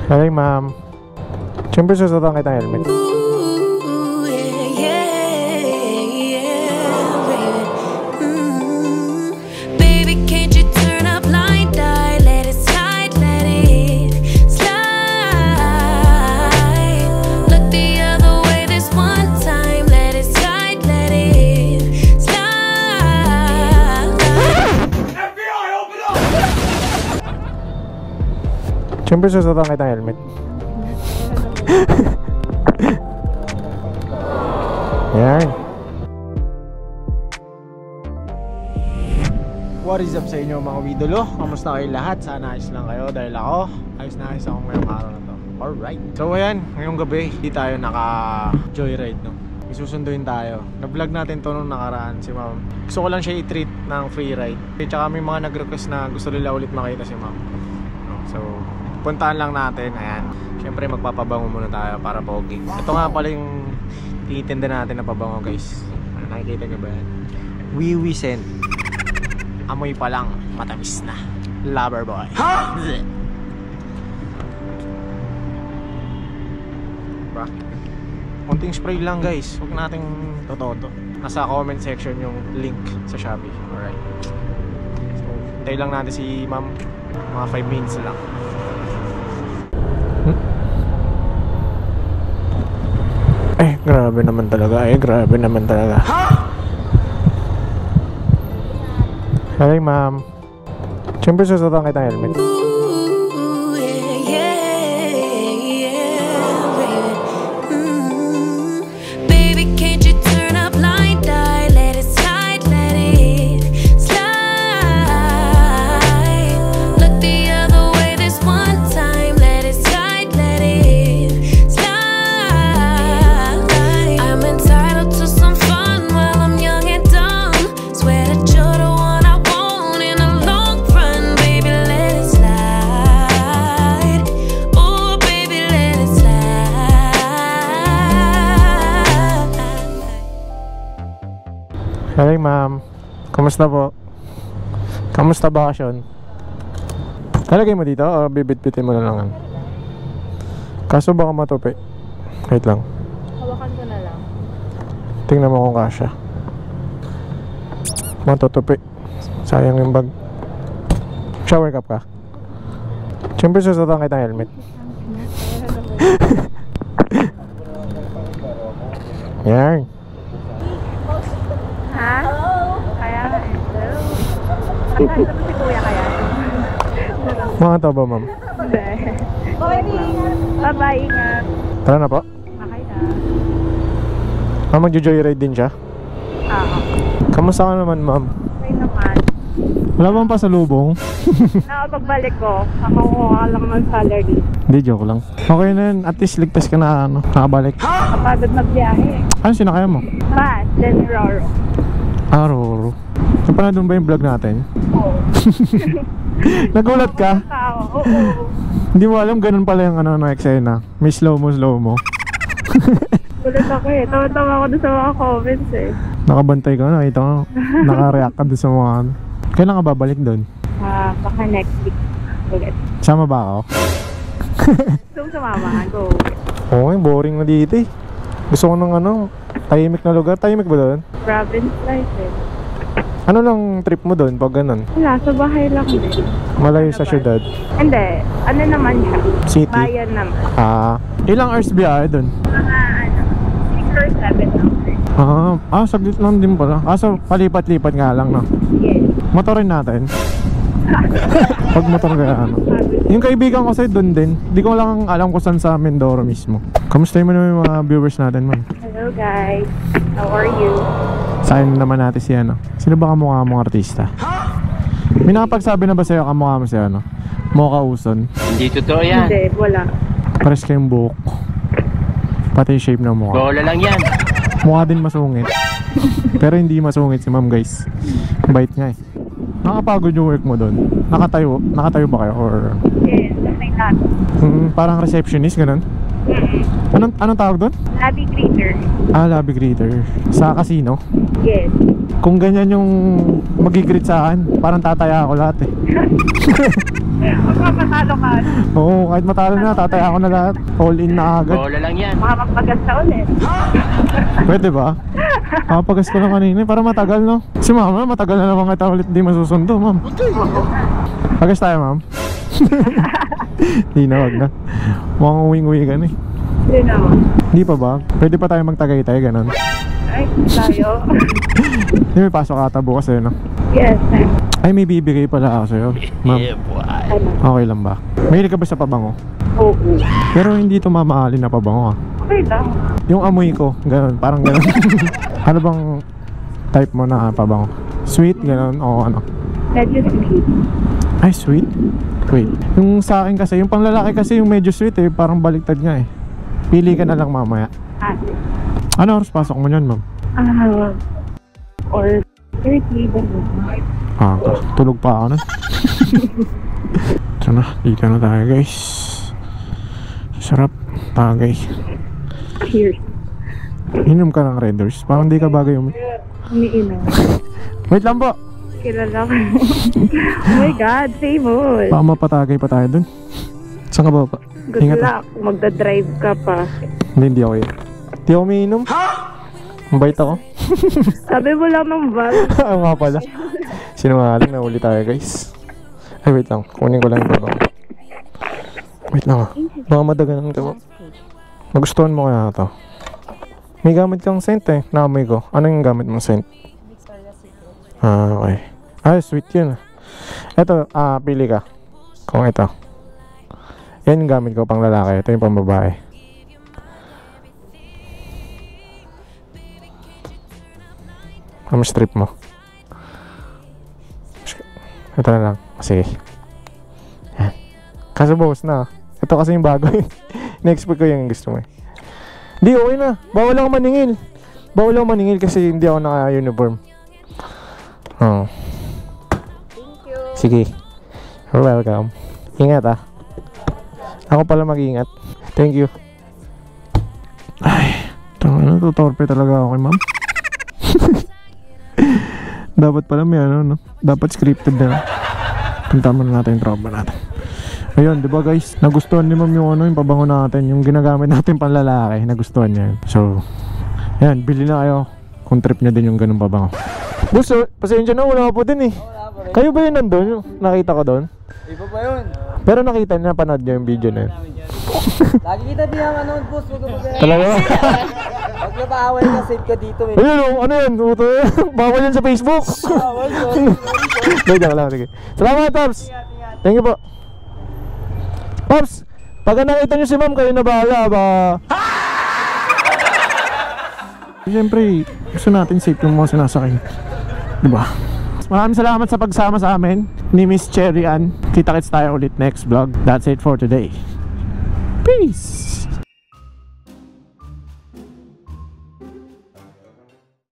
Hey ma'am. Siyempre susutan kita helmet. Siyempre susutan kita helmet. Yan. What is up sa inyo mga widolo? Kamusta kayo lahat? Sana ayos lang kayo dahil ako ayos na ayos ako ngayong araw na to. Alright. So ayan, ngayong gabi hindi tayo naka joyride no. Isusunduin tayo. Na-vlog natin to nung nakaraan si ma'am. Gusto ko lang siya i-treat ng free ride. At saka may mga nag-request na gusto nila ulit makita si ma'am. So puntahan lang natin, ayan. Siyempre magpapabango muna tayo para pogi. Ito nga pala yung tinitinda natin na pabango guys. Nakikita nyo ba yan? Wiwi scent. Amoy pa lang, matamis na. Lover boy. Ha? Diba? Konting spray lang guys. Huwag nating toto. Nasa comment section yung link sa Shopee. Alright. So, hintay lang natin si ma'am. Mga 5 minutes lang. Grabe naman talaga. Grabe naman talaga. Hey ma'am. Siyempre susutan kita helmet. Hey ma'am, kamusta po? Kamusta bakasyon? Talagay mo dito o bibit-bitin mo na lang? Kaso baka matupi. Wait lang. Hawakan ko na lang. Tingnan mo kung kasya. Matutupi. Sayang yung bag. Shower cap ka? Siyempre susutan kita helmet. Yan. Ha? Kaya nga eh. Hello? Ito si kuya kaya? Mga to ba ma'am? Bye-bye, ingat. Tara na po. Okay na. Magjo-joyride din siya? Kamusta ka naman ma'am? Okay naman. Wala bang pasalubong? Pagbalik ko, nakukuha lang ng salary. Hindi, joke lang. Okay na yun, at least ligtas ka na nakabalik. Kapagod magbiyahe. Ano sinakaya mo? Bus, then Roro. Roro. Napanood mo ba yung vlog natin? Oo. Nagulat ka? Oo. Hindi mo alam ganun pala yung na eksena. May slow mo. Gulat ako eh. Tawa-tawa ako doon sa mga comments eh. Nakabantay ka, nakita ko. Nakareact ka doon sa mga Kailan ka babalik doon? Baka next week ulit. Sama ba ako? Gusto mo sumama? Go. Okay, boring na dito eh. Gusto ko ng tahimik na lugar. Tahimik ba doon? Province life eh. Ano lang trip mo doon pag ganun? Wala, sa bahay lang din. Malayo sa syudad? Hindi, ano naman siya? City? Bayan naman. Ilang hours biyahe doon? Mga 6 or 7 hours. Saglit lang din pala. So palipat-lipat nga lang no? Yes. Motorin natin. Pag motor ka Yung kaibigan ko sa'yo doon din. Di ko lang alam kung saan sa Mindoro mismo. Kamusta mo naman yung mga viewers natin man? Hello guys, how are you? Saan naman natin si Sino ba kamukha mong artista? May nakapagsabi na ba sa'yo kamukha mo si Mocha Uson? Hindi totoo yan. Hindi, wala. Pares kayong buhok. Pati yung shape ng mukha. Bola lang yan. Mukha din masungit. Pero hindi masungit si ma'am guys. Bait nga eh. Nakapagod yung work mo doon? Nakatayo ba kayo? Or Yes, something like that. parang receptionist, ganun? Anong tawag doon? Lobby greeter. Lobby greeter. Sa casino? Yes. Kung ganyan yung mag-greet sa akin, parang tataya ako lahat eh. Magpapatalo ka. Oo, kahit matalo na, tataya ako na lahat. All in na agad. Bola lang yan. Baka magpagas na ulit. Pwede ba? Kapagas ko lang kanina para matagal, no? Si mama, matagal na naman kita ulit di masusundo, ma'am. Pagas tayo, ma'am. Di na, wag na. Mukhang uwing-uwi ka na eh. Hindi naman. Hindi pa ba? Pwede pa tayo magtagaytay, ganun. Ay, tayo. Hindi, may pasok ata bukas eh, no? Yes. Ay, may bibigay pala ako sa'yo, ma'am. Okay lang ba? Mahilig ka ba sa pabango? Oo. Pero hindi ito mamaalin na pabango, ah. Okay lang. Yung amoy ko, ganun, parang ganun. Ano bang type mo na pabango? Sweet, ganun, o ano? Medyo sweet. Ay, sweet? Wait, yung sa akin kasi, yung panglalaki kasi yung medyo sweet eh, parang baliktad nga eh. Pili ka na lang mamaya. Ano oras pasok mo yun, ma'am? Or 30, Ah, tulog pa ako na. So na, dito na tayo guys. Sarap, tagay. Cheers. Inom ka ng Red Doors, parang di ka bagay Umiinom. Wait lang po. Kilala ko. Oh my God, famous. Baka mapatagay pa tayo dun. Saan ka ba pa? Good Ingat luck. Magdadrive ka pa. Hindi ako yun. Di ako umiinom. Mabait ako. Sabi mo lang ng bag. Oo nga pala. Sinungaling na uli tayo guys. Ay wait lang, kunin ko lang yung babang. Wait lang ah. Baka madagan ng tabo. Nagustuhan mo kaya ito? May gamit kang scent eh. Naamoy ko. Ano yung gamit mong scent? Ah, okay. Ay, sweet yun. Ito, pili ka. Kung ito. Yan yung gamit ko pang lalaki. Ito yung pang babae. Ang strip mo. Ito na lang. Sige. Yan. Kaso boss na. Ito kasi yung bago. Na-expect ko yung gusto mo eh. Di, okay na. Bawal ako maningil. Bawal ako maningil kasi hindi ako naka-uniform. Oh. Thank you. Sige. You're welcome. Ingat ah. Ako pala mag-ingat. Thank you. Ay. Ano to? Torpe talaga ako kay ma'am. Dapat pala may ano, no? Dapat scripted na. Punta mo na natin yung trauma natin. Ayun, di ba guys? Nagustuhan ni ma'am yung ano, yung pabango natin. Yung ginagamit natin panlalaki. Nagustuhan niya yun. So, ayan, bili na kayo. Kung trip niya din yung ganun pabango. Boss, pasensya na, wala po din eh. Kayo ba yun nandun? Yung nakita ko doon? Iba pa yun. Pero nakita niya, napanood niya yung video na yun. Lagi kita din ang ano, boss. Huwag ka mag- Talaga? Pag napaaway ka, save ka dito. May Ayun o, ano yan? Uto yan. Bawal yan sa Facebook. away, sorry. Wait lang, sige. Salamat, Pops. Thank you po. Pops, pag nakita niyo si ma'am, kayo na bahala ba? Siyempre, gusto natin safe yung mga sinasakay. Diba? Maraming salamat sa pagsama sa amin ni Miss Cherry Ann. Kita-kits tayo ulit next vlog. That's it for today. Peace!